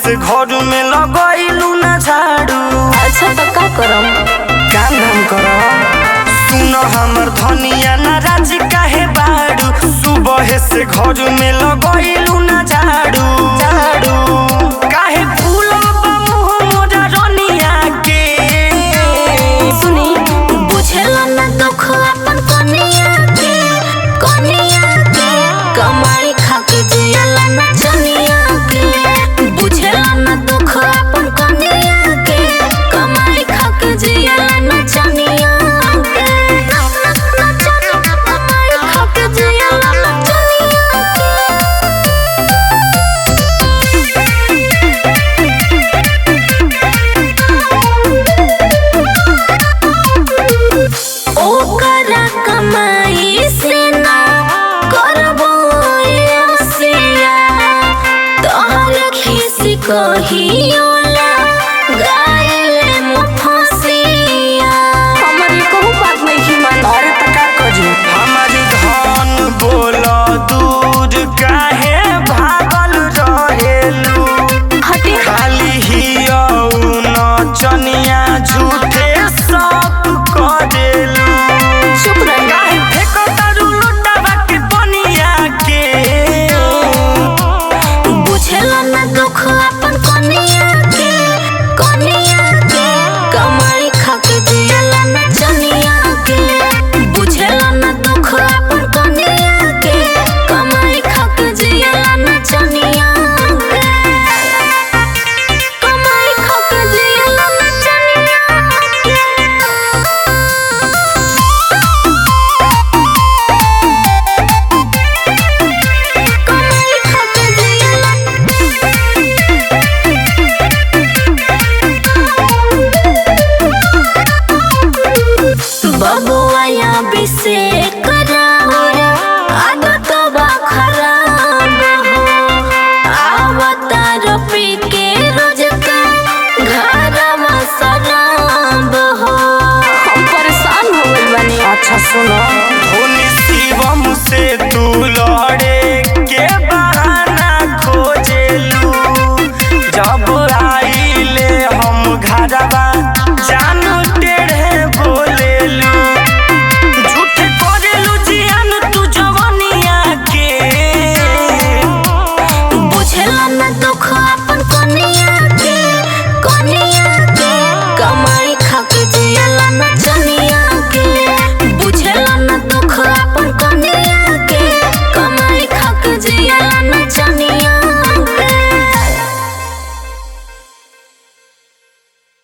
से घर में लगैलू ना झाड़ू। अच्छा तो का करम? काम धाम करम। सुन हमर धनिया नाराज काहे बाड़ू, सुबह से घर में लगैलू ना झाड़ू। काहे फूलल बा मुँह मोरा रनिया के। सुनी बुझेला ना दुख अपन कनिया के, कमाई खा के जियला ना जनिया के। बुझेला ना दुख अपन कनिया के, कमाई खा के जियला ना जनिया के। कमाई खा के जियला ना जनिया के। ओकरा कमाई से ना करबो एसिया, तोहर खिसी कहियोला गायले मुफसिया। हमर कहू बात नहीं मान। अरे त का करी हमारी धन बोल दूर काहे भागल रहेलू। हटे खाली ही नचनिया झूठे सब करेलू। चुप रह। काहे फेंको तारू लुटावा के बनिया के। बुझेला ना दुख अपन कनिया के, कमाई खा के जियला ना जनिया के। बुझेला ना दुख अपन कनिया के, कमाई खा के जियला ना जनिया के। कमाई खा के जियला ना जनिया के। कमाई खा के जियला। बबुआ या बिसे करार आदत बा खराब हो। आवतार पी के रोज का घरवा शराब हो। हम परेशान हो गइल बानी। अच्छा सुनो